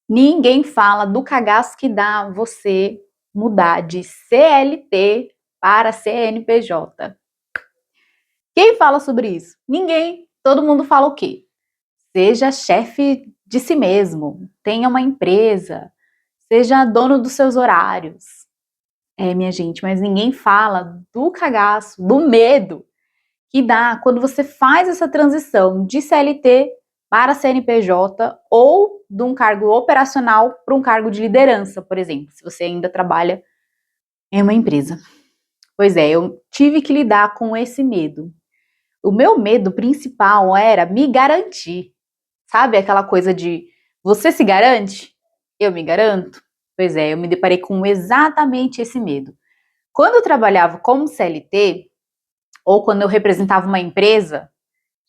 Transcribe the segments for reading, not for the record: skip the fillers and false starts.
Ninguém fala do cagaço que dá você mudar de CLT para CNPJ. Quem fala sobre isso? Ninguém. Todo mundo fala o quê? Seja chefe de si mesmo, tenha uma empresa, seja dono dos seus horários. Minha gente, mas ninguém fala do cagaço, do medo que dá quando você faz essa transição de CLT para CNPJ ou de um cargo operacional para um cargo de liderança, por exemplo, se você ainda trabalha em uma empresa. Pois é, eu tive que lidar com esse medo. O meu medo principal era me garantir. Sabe aquela coisa de você se garante? Eu me garanto? Pois é, eu me deparei com exatamente esse medo. Quando eu trabalhava como CLT, ou quando eu representava uma empresa,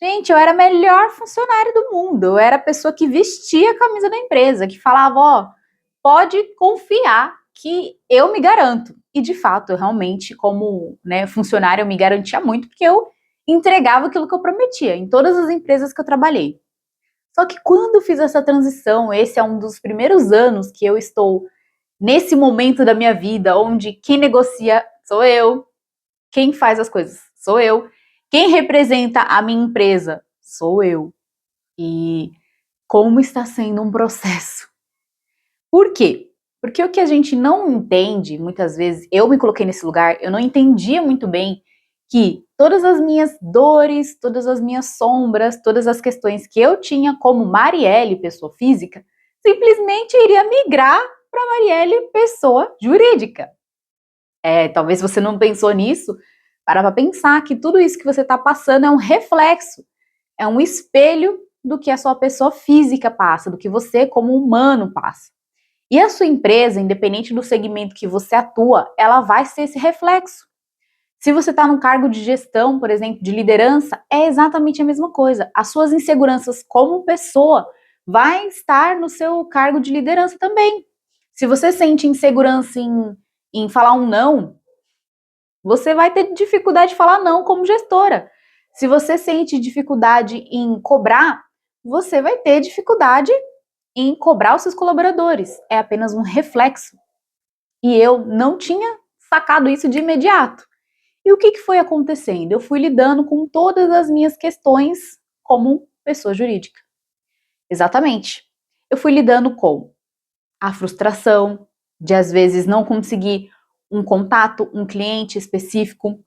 gente, eu era a melhor funcionária do mundo. Eu era a pessoa que vestia a camisa da empresa, que falava, ó, pode confiar que eu me garanto. E de fato, eu realmente, como funcionária, eu me garantia muito, porque eu entregava aquilo que eu prometia em todas as empresas que eu trabalhei. Só que quando eu fiz essa transição, esse é um dos primeiros anos que eu estou nesse momento da minha vida, onde quem negocia sou eu, quem faz as coisas sou eu, quem representa a minha empresa sou eu. E como está sendo um processo. Por quê? Porque o que a gente não entende, muitas vezes, eu me coloquei nesse lugar, eu não entendia muito bem que todas as minhas dores, todas as minhas sombras, todas as questões que eu tinha como Marielle, pessoa física, simplesmente iria migrar para Marielle, pessoa jurídica. Talvez você não pensou nisso, para pensar que tudo isso que você está passando é um reflexo, é um espelho do que a sua pessoa física passa, do que você como humano passa. E a sua empresa, independente do segmento que você atua, ela vai ser esse reflexo. Se você está num cargo de gestão, por exemplo, de liderança, é exatamente a mesma coisa. As suas inseguranças como pessoa vai estar no seu cargo de liderança também. Se você sente insegurança em falar um não, você vai ter dificuldade de falar não como gestora. Se você sente dificuldade em cobrar, você vai ter dificuldade em cobrar os seus colaboradores. É apenas um reflexo. E eu não tinha sacado isso de imediato. E o que foi acontecendo? Eu fui lidando com todas as minhas questões como pessoa jurídica. Exatamente. Eu fui lidando com a frustração de, às vezes, não conseguir um contato, um cliente específico.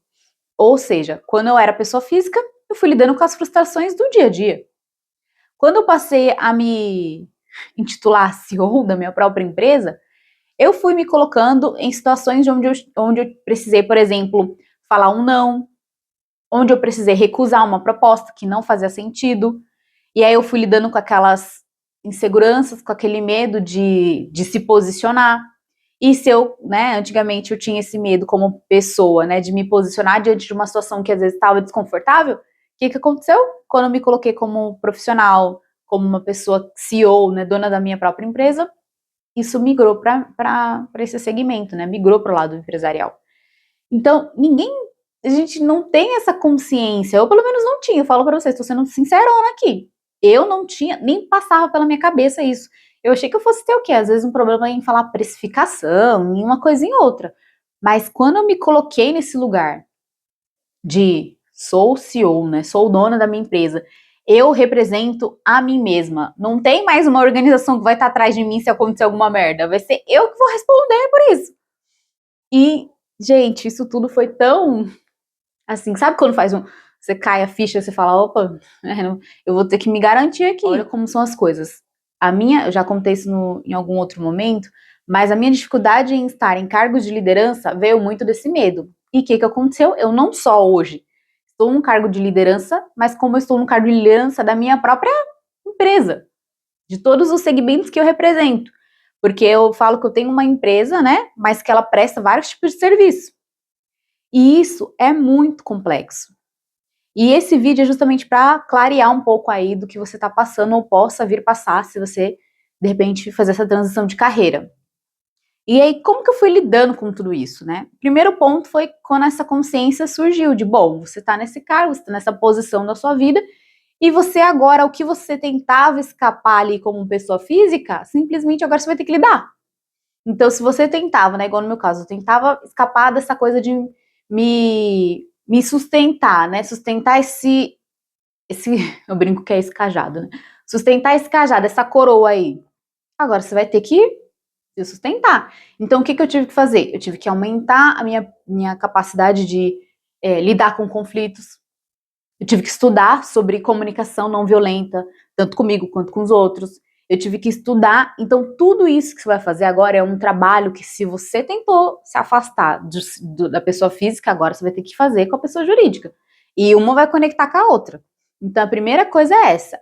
Ou seja, quando eu era pessoa física, eu fui lidando com as frustrações do dia a dia. Quando eu passei a me intitular CEO da minha própria empresa, eu fui me colocando em situações onde eu precisei, por exemplo, falar um não, onde eu precisei recusar uma proposta que não fazia sentido, e aí eu fui lidando com aquelas inseguranças, com aquele medo de se posicionar. E se eu, antigamente eu tinha esse medo como pessoa, de me posicionar diante de uma situação que às vezes estava desconfortável, o que aconteceu? Quando eu me coloquei como profissional, como uma pessoa CEO, dona da minha própria empresa, isso migrou para esse segmento, migrou para o lado empresarial. Então, a gente não tem essa consciência, eu pelo menos não tinha, eu falo para vocês, estou sendo sincerona aqui, eu não tinha, nem passava pela minha cabeça isso. Eu achei que eu fosse ter o quê? Às vezes um problema em falar precificação, em uma coisa em outra. Mas quando eu me coloquei nesse lugar de sou CEO, sou dona da minha empresa, eu represento a mim mesma. Não tem mais uma organização que vai estar atrás de mim se acontecer alguma merda. Vai ser eu que vou responder por isso. E, gente, isso tudo foi tão assim, sabe quando você cai a ficha, você fala, opa, eu vou ter que me garantir aqui. Olha como são as coisas. Eu já contei isso em algum outro momento, mas a minha dificuldade em estar em cargos de liderança veio muito desse medo. E o que aconteceu? Eu não só hoje estou num cargo de liderança, mas como eu estou no cargo de liderança da minha própria empresa, de todos os segmentos que eu represento. Porque eu falo que eu tenho uma empresa, mas que ela presta vários tipos de serviço. E isso é muito complexo. E esse vídeo é justamente para clarear um pouco aí do que você está passando ou possa vir passar se você, de repente, fazer essa transição de carreira. E aí, como que eu fui lidando com tudo isso, Primeiro ponto foi quando essa consciência surgiu de, bom, você está nesse cargo, você está nessa posição da sua vida, E você agora, o que você tentava escapar ali como pessoa física, simplesmente agora você vai ter que lidar. Então, se você tentava, né, igual no meu caso, eu tentava escapar dessa coisa de me sustentar, né, sustentar esse, eu brinco que é esse cajado, né, sustentar esse cajado, essa coroa aí. Agora você vai ter que se sustentar. Então, o que eu tive que fazer? Eu tive que aumentar a minha capacidade de lidar com conflitos. Eu tive que estudar sobre comunicação não violenta, tanto comigo quanto com os outros. Eu tive que estudar. Então, tudo isso que você vai fazer agora é um trabalho que, se você tentou se afastar da pessoa física, agora você vai ter que fazer com a pessoa jurídica. E uma vai conectar com a outra. Então, a primeira coisa é essa: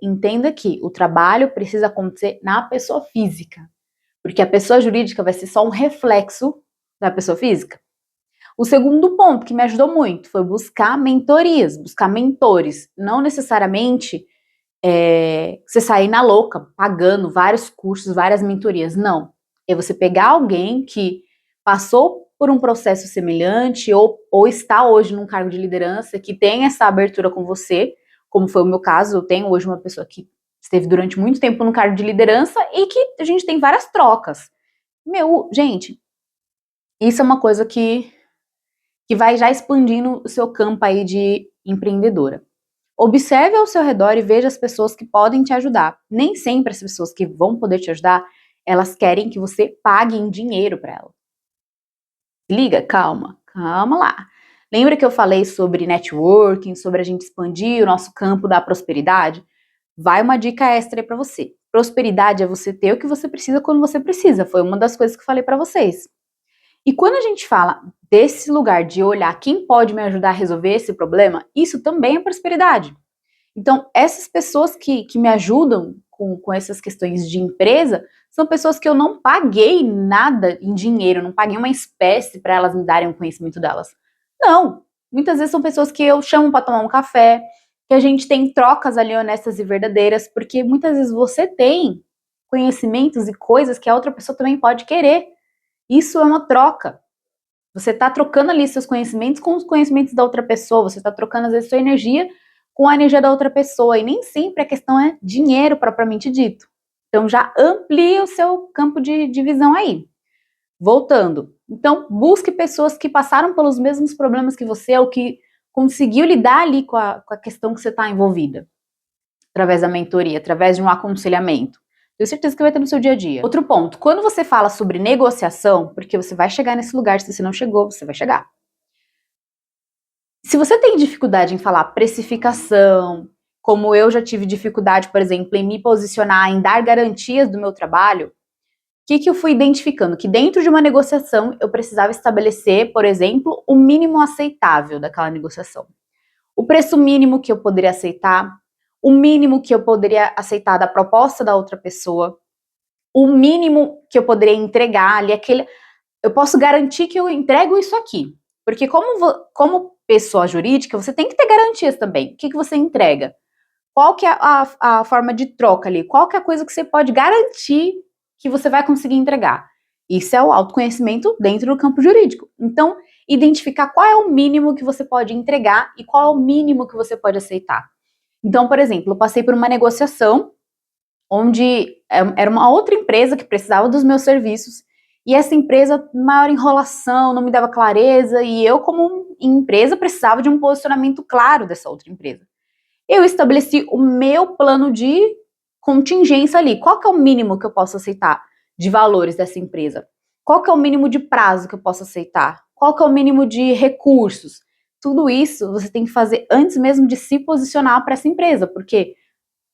entenda que o trabalho precisa acontecer na pessoa física. Porque a pessoa jurídica vai ser só um reflexo da pessoa física. O segundo ponto que me ajudou muito foi buscar mentorias, buscar mentores. Não necessariamente você sair na louca, pagando vários cursos, várias mentorias. Não. É você pegar alguém que passou por um processo semelhante ou está hoje num cargo de liderança, que tem essa abertura com você, como foi o meu caso. Eu tenho hoje uma pessoa que esteve durante muito tempo no cargo de liderança e que a gente tem várias trocas. Gente, isso é uma coisa que vai já expandindo o seu campo aí de empreendedora. Observe ao seu redor e veja as pessoas que podem te ajudar. Nem sempre as pessoas que vão poder te ajudar, elas querem que você pague em dinheiro para elas. Liga, calma lá. Lembra que eu falei sobre networking, sobre a gente expandir o nosso campo da prosperidade? Vai uma dica extra aí para você. Prosperidade é você ter o que você precisa quando você precisa. Foi uma das coisas que eu falei para vocês. E quando a gente fala desse lugar de olhar quem pode me ajudar a resolver esse problema, isso também é prosperidade. Então, essas pessoas que me ajudam com essas questões de empresa são pessoas que eu não paguei nada em dinheiro, não paguei uma espécie para elas me darem o conhecimento delas. Não. Muitas vezes são pessoas que eu chamo para tomar um café, que a gente tem trocas ali honestas e verdadeiras, porque muitas vezes você tem conhecimentos e coisas que a outra pessoa também pode querer. Isso é uma troca. Você está trocando ali seus conhecimentos com os conhecimentos da outra pessoa, você está trocando às vezes sua energia com a energia da outra pessoa, e nem sempre a questão é dinheiro propriamente dito. Então já amplia o seu campo de visão aí. Voltando, então busque pessoas que passaram pelos mesmos problemas que você, ou que conseguiu lidar ali com a questão que você está envolvida, através da mentoria, através de um aconselhamento. Tenho certeza que vai ter no seu dia a dia. Outro ponto, quando você fala sobre negociação, porque você vai chegar nesse lugar, se você não chegou, você vai chegar. Se você tem dificuldade em falar precificação, como eu já tive dificuldade, por exemplo, em me posicionar, em dar garantias do meu trabalho, o que eu fui identificando? Que dentro de uma negociação eu precisava estabelecer, por exemplo, o mínimo aceitável daquela negociação. O preço mínimo que eu poderia aceitar, o mínimo que eu poderia aceitar da proposta da outra pessoa, o mínimo que eu poderia entregar ali, eu posso garantir que eu entrego isso aqui. Porque como pessoa jurídica, você tem que ter garantias também. O que você entrega? Qual que é a forma de troca ali? Qual que é a coisa que você pode garantir que você vai conseguir entregar? Isso é o autoconhecimento dentro do campo jurídico. Então, identificar qual é o mínimo que você pode entregar e qual é o mínimo que você pode aceitar. Então, por exemplo, eu passei por uma negociação onde era uma outra empresa que precisava dos meus serviços, e essa empresa, maior enrolação, não me dava clareza, e eu, como empresa, precisava de um posicionamento claro dessa outra empresa. Eu estabeleci o meu plano de contingência ali. Qual que é o mínimo que eu posso aceitar de valores dessa empresa? Qual que é o mínimo de prazo que eu posso aceitar? Qual que é o mínimo de recursos? Tudo isso você tem que fazer antes mesmo de se posicionar para essa empresa, porque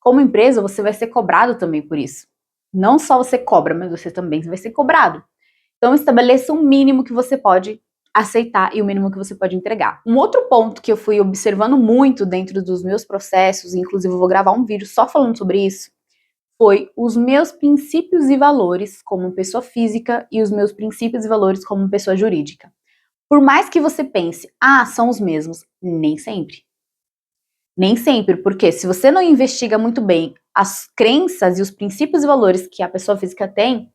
como empresa você vai ser cobrado também por isso. Não só você cobra, mas você também vai ser cobrado. Então estabeleça um mínimo que você pode aceitar e o mínimo que você pode entregar. Um outro ponto que eu fui observando muito dentro dos meus processos, inclusive eu vou gravar um vídeo só falando sobre isso, foi os meus princípios e valores como pessoa física e os meus princípios e valores como pessoa jurídica. Por mais que você pense, são os mesmos, nem sempre. Nem sempre, porque se você não investiga muito bem as crenças e os princípios e valores que a pessoa física tem,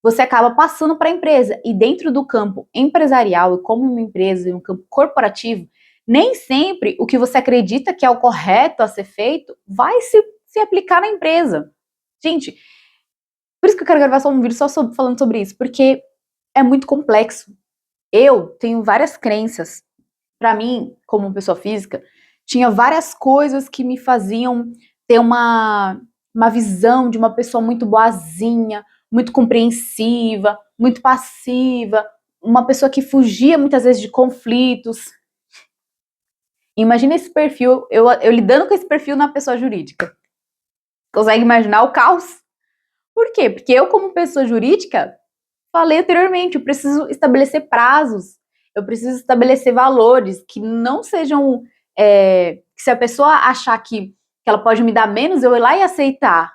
você acaba passando para a empresa. E dentro do campo empresarial, e como uma empresa, e um campo corporativo, nem sempre o que você acredita que é o correto a ser feito vai se aplicar na empresa. Gente, por isso que eu quero gravar só um vídeo falando sobre isso, porque é muito complexo. Eu tenho várias crenças. Para mim, como pessoa física, tinha várias coisas que me faziam ter uma visão de uma pessoa muito boazinha, muito compreensiva, muito passiva, uma pessoa que fugia muitas vezes de conflitos. Imagina esse perfil, eu lidando com esse perfil na pessoa jurídica. Consegue imaginar o caos? Por quê? Porque eu, como pessoa jurídica, falei anteriormente, eu preciso estabelecer prazos, eu preciso estabelecer valores que não sejam. Se a pessoa achar que ela pode me dar menos, eu ir lá e aceitar.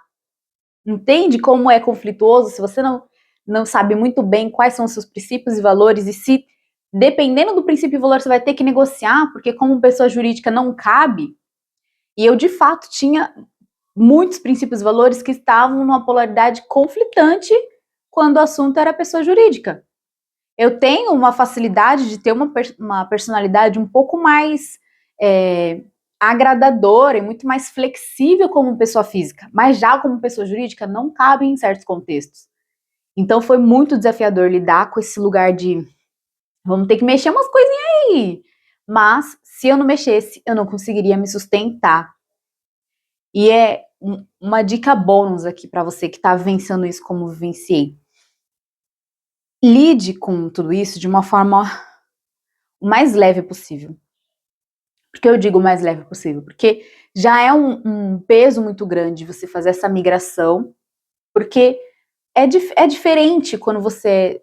Entende como é conflituoso se você não sabe muito bem quais são os seus princípios e valores e se, dependendo do princípio e valor, você vai ter que negociar, porque como pessoa jurídica não cabe. E eu, de fato, tinha muitos princípios e valores que estavam numa polaridade conflitante quando o assunto era pessoa jurídica. Eu tenho uma facilidade de ter uma personalidade um pouco mais agradadora e muito mais flexível como pessoa física, mas já como pessoa jurídica não cabe em certos contextos. Então foi muito desafiador lidar com esse lugar de vamos ter que mexer umas coisinhas aí. Mas se eu não mexesse, eu não conseguiria me sustentar. E é uma dica bônus aqui para você que está vivenciando isso como vivenciei. Lide com tudo isso de uma forma o mais leve possível. Por que eu digo o mais leve possível? Porque já é um peso muito grande você fazer essa migração, porque é diferente quando você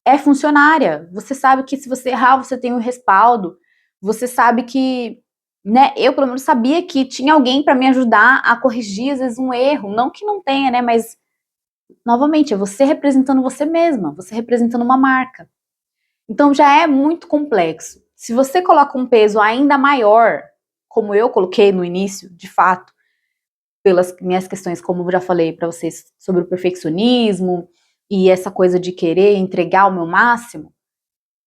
é funcionária. Você sabe que se você errar, você tem um respaldo. Você sabe que, né? Eu, pelo menos, sabia que tinha alguém para me ajudar a corrigir, às vezes, um erro. Não que não tenha, né? Mas, novamente, é você representando você mesma, você representando uma marca. Então já é muito complexo. Se você coloca um peso ainda maior, como eu coloquei no início, de fato, pelas minhas questões, como eu já falei para vocês, sobre o perfeccionismo e essa coisa de querer entregar o meu máximo,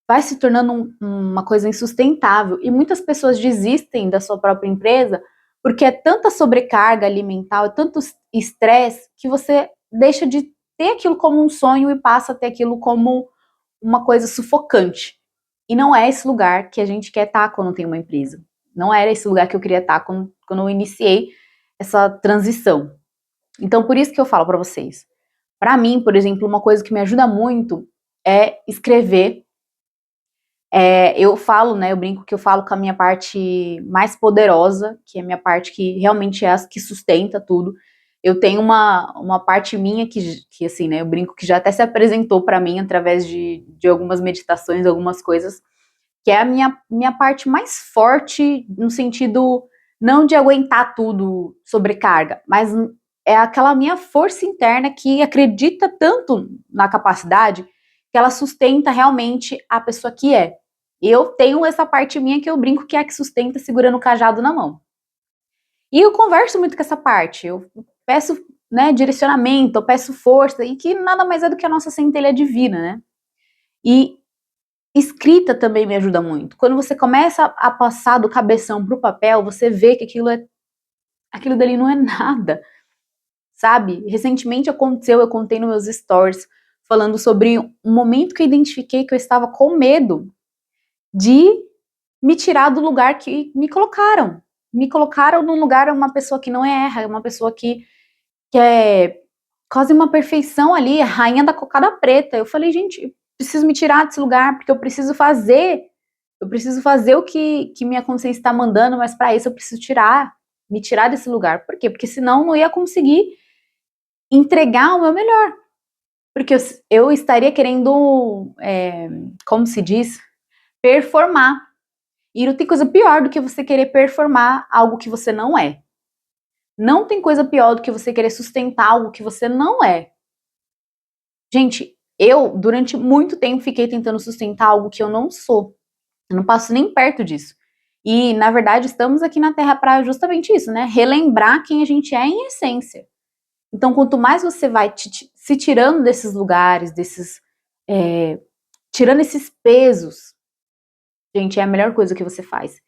vai se tornando uma coisa insustentável. E muitas pessoas desistem da sua própria empresa porque é tanta sobrecarga alimentar, é tanto estresse, que você deixa de ter aquilo como um sonho e passa a ter aquilo como uma coisa sufocante. E não é esse lugar que a gente quer estar quando tem uma empresa. Não era esse lugar que eu queria estar quando eu iniciei essa transição. Então, por isso que eu falo para vocês. Para mim, por exemplo, uma coisa que me ajuda muito é escrever. Eu falo, né? Eu brinco que eu falo com a minha parte mais poderosa, que é a minha parte que realmente é a que sustenta tudo. Eu tenho uma parte minha que assim, né? Eu brinco que já até se apresentou para mim através de algumas meditações, algumas coisas, que é a minha parte mais forte no sentido não de aguentar tudo sobrecarga, mas é aquela minha força interna que acredita tanto na capacidade que ela sustenta realmente a pessoa que é. Eu tenho essa parte minha que eu brinco que é a que sustenta segurando o cajado na mão. E eu converso muito com essa parte, eu peço, né, direcionamento, eu peço força, e que nada mais é do que a nossa centelha divina, né? E escrita também me ajuda muito. Quando você começa a passar do cabeção pro papel, você vê que aquilo dali não é nada, sabe? Recentemente aconteceu, eu contei nos meus stories, falando sobre um momento que eu identifiquei que eu estava com medo de me tirar do lugar que me colocaram. Me colocaram num lugar, uma pessoa que não erra, uma pessoa que é quase uma perfeição ali, rainha da cocada preta. Eu falei, gente, preciso me tirar desse lugar, porque eu preciso fazer o que minha consciência está mandando, mas para isso eu preciso me tirar desse lugar. Por quê? Porque senão eu não ia conseguir entregar o meu melhor. Porque eu estaria querendo, como se diz, performar. E não tem coisa pior do que você querer performar algo que você não é. Não tem coisa pior do que você querer sustentar algo que você não é. Gente, eu, durante muito tempo, fiquei tentando sustentar algo que eu não sou. Eu não passo nem perto disso. E, na verdade, estamos aqui na Terra para justamente isso, né? Relembrar quem a gente é em essência. Então, quanto mais você vai se tirando desses lugares, tirando esses pesos, Gente, é a melhor coisa que você faz.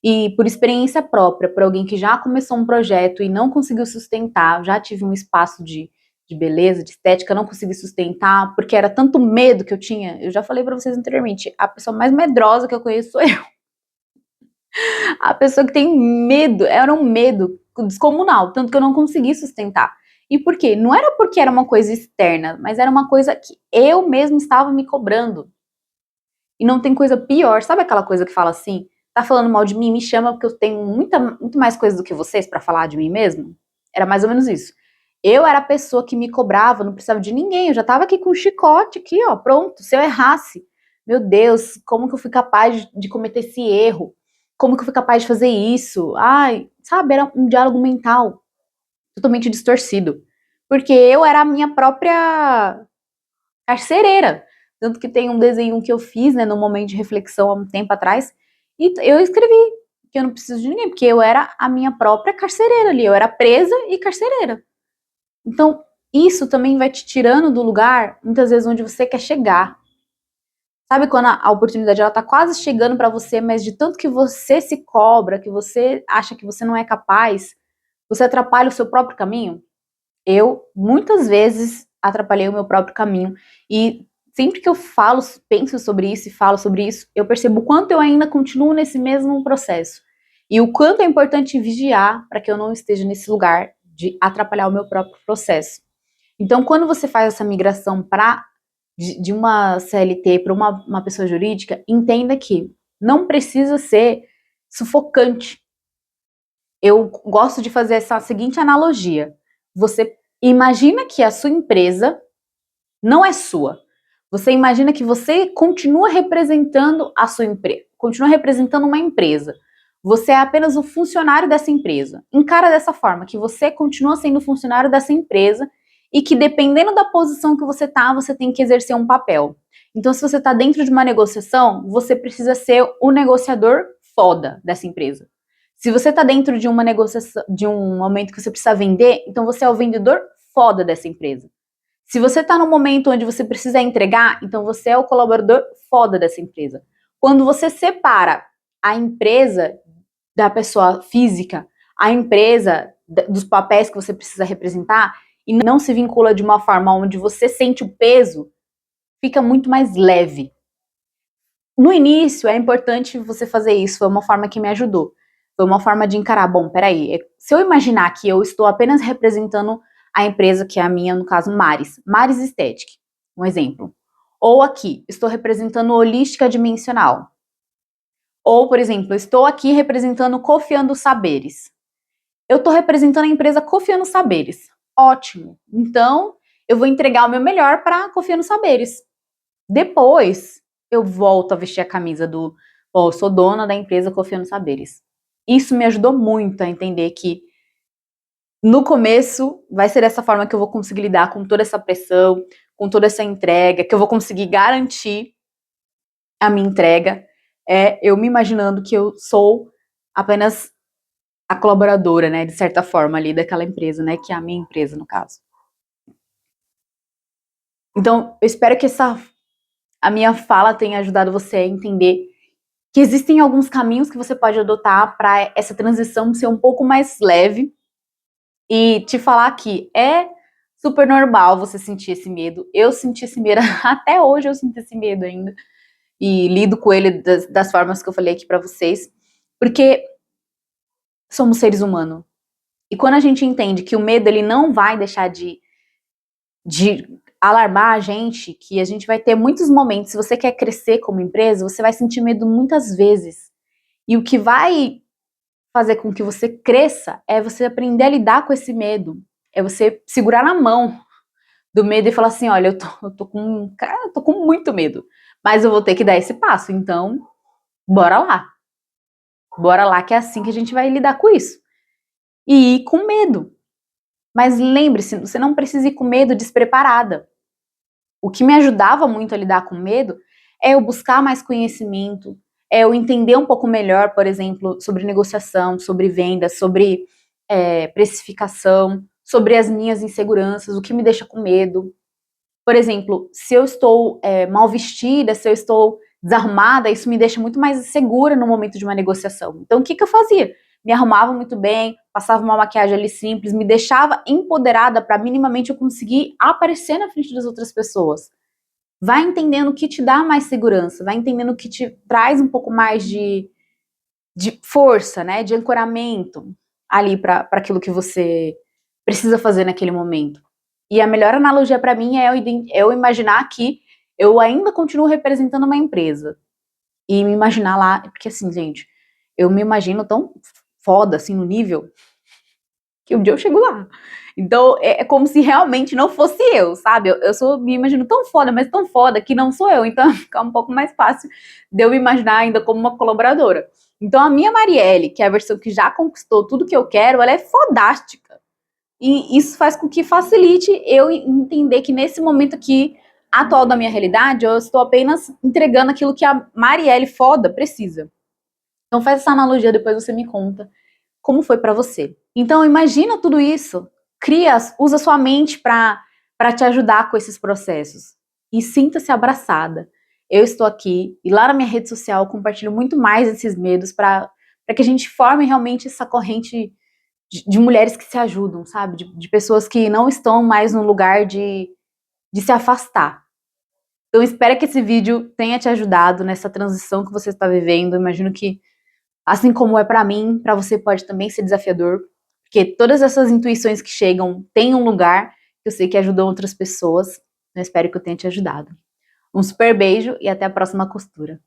E por experiência própria, por alguém que já começou um projeto e não conseguiu sustentar, já tive um espaço de beleza, de estética, não consegui sustentar, porque era tanto medo que eu tinha. Eu já falei pra vocês anteriormente, a pessoa mais medrosa que eu conheço sou eu. A pessoa que tem medo, era um medo descomunal, tanto que eu não consegui sustentar. E por quê? Não era porque era uma coisa externa, mas era uma coisa que eu mesma estava me cobrando. E não tem coisa pior. Sabe aquela coisa que fala assim, tá falando mal de mim, me chama porque eu tenho muito mais coisa do que vocês pra falar de mim mesmo? Era mais ou menos isso. Eu era a pessoa que me cobrava, não precisava de ninguém, eu já tava aqui com um chicote aqui, ó, pronto, se eu errasse, meu Deus, como que eu fui capaz de cometer esse erro? Como que eu fui capaz de fazer isso? Ai, sabe, era um diálogo mental totalmente distorcido. Porque eu era a minha própria carcereira. Tanto que tem um desenho que eu fiz, né, no momento de reflexão há um tempo atrás, e eu escrevi que eu não preciso de ninguém, porque eu era a minha própria carcereira ali, eu era presa e carcereira. Então, isso também vai te tirando do lugar, muitas vezes, onde você quer chegar. Sabe quando a oportunidade ela tá quase chegando para você, mas de tanto que você se cobra, que você acha que você não é capaz, você atrapalha o seu próprio caminho? Eu, muitas vezes, atrapalhei o meu próprio caminho. E sempre que eu falo, penso sobre isso e falo sobre isso, eu percebo o quanto eu ainda continuo nesse mesmo processo. E o quanto é importante vigiar para que eu não esteja nesse lugar de atrapalhar o meu próprio processo. Então, quando você faz essa migração de uma CLT para uma pessoa jurídica, entenda que não precisa ser sufocante. Eu gosto de fazer essa seguinte analogia. Você imagina que a sua empresa não é sua. Você imagina que você continua representando a sua empresa, continua representando uma empresa. Você é apenas o funcionário dessa empresa. Encara dessa forma, que você continua sendo funcionário dessa empresa e que dependendo da posição que você tem que exercer um papel. Então, se você está dentro de uma negociação, você precisa ser o negociador foda dessa empresa. Se você está dentro de uma negociação, de um momento que você precisa vender, então você é o vendedor foda dessa empresa. Se você está num momento onde você precisa entregar, então você é o colaborador foda dessa empresa. Quando você separa a empresa da pessoa física, a empresa dos papéis que você precisa representar, e não se vincula de uma forma onde você sente o peso, fica muito mais leve. No início, é importante você fazer isso, foi uma forma que me ajudou. Foi uma forma de encarar, bom, peraí, se eu imaginar que eu estou apenas representando a empresa que é a minha, no caso, Maris Estética, um exemplo. Ou aqui, estou representando Holística Dimensional. Ou, por exemplo, estou aqui representando Cofiando Saberes. Eu estou representando a empresa Cofiando Saberes. Ótimo. Então, eu vou entregar o meu melhor para Cofiando Saberes. Depois, eu volto a vestir a camisa do, eu sou dona da empresa Cofiando Saberes. Isso me ajudou muito a entender que no começo vai ser dessa forma que eu vou conseguir lidar com toda essa pressão, com toda essa entrega, que eu vou conseguir garantir a minha entrega, eu me imaginando que eu sou apenas a colaboradora, né, de certa forma ali daquela empresa, né, que é a minha empresa no caso. Então, eu espero que a minha fala tenha ajudado você a entender que existem alguns caminhos que você pode adotar para essa transição ser um pouco mais leve e te falar que é super normal você sentir esse medo. Eu senti esse medo, até hoje eu sinto esse medo ainda e lido com ele das formas que eu falei aqui para vocês, porque somos seres humanos. E quando a gente entende que o medo ele não vai deixar de alarmar a gente, que a gente vai ter muitos momentos, se você quer crescer como empresa, você vai sentir medo muitas vezes. E o que vai fazer com que você cresça é você aprender a lidar com esse medo. É você segurar na mão do medo e falar assim, olha, eu tô com muito medo, mas eu vou ter que dar esse passo, então bora lá. Bora lá que é assim que a gente vai lidar com isso. E ir com medo. Mas lembre-se, você não precisa ir com medo despreparada. O que me ajudava muito a lidar com medo é eu buscar mais conhecimento, é eu entender um pouco melhor, por exemplo, sobre negociação, sobre vendas, sobre precificação, sobre as minhas inseguranças, o que me deixa com medo. Por exemplo, se eu estou mal vestida, se eu estou desarrumada, isso me deixa muito mais segura no momento de uma negociação. Então, o que eu fazia? Me arrumava muito bem, passava uma maquiagem ali simples, me deixava empoderada para minimamente eu conseguir aparecer na frente das outras pessoas. Vai entendendo o que te dá mais segurança, vai entendendo o que te traz um pouco mais de força, né, de ancoramento ali para aquilo que você precisa fazer naquele momento. E a melhor analogia para mim é eu imaginar que eu ainda continuo representando uma empresa. E me imaginar lá, porque assim, gente, eu me imagino tão foda, assim, no nível, que um dia eu chego lá. Então, é como se realmente não fosse eu, sabe? Me imagino tão foda, mas tão foda que não sou eu. Então, fica um pouco mais fácil de eu me imaginar ainda como uma colaboradora. Então, a minha Marielle, que é a versão que já conquistou tudo que eu quero, ela é fodástica. E isso faz com que facilite eu entender que nesse momento aqui, atual da minha realidade, eu estou apenas entregando aquilo que a Marielle foda precisa. Então faz essa analogia, depois você me conta como foi para você. Então imagina tudo isso, usa sua mente para te ajudar com esses processos. E sinta-se abraçada. Eu estou aqui e lá na minha rede social eu compartilho muito mais esses medos para que a gente forme realmente essa corrente de mulheres que se ajudam, sabe? De pessoas que não estão mais no lugar de se afastar. Então, espero que esse vídeo tenha te ajudado nessa transição que você está vivendo. Eu imagino que, assim como é para mim, para você pode também ser desafiador, porque todas essas intuições que chegam têm um lugar que eu sei que ajudam outras pessoas. Eu espero que eu tenha te ajudado. Um super beijo e até a próxima costura.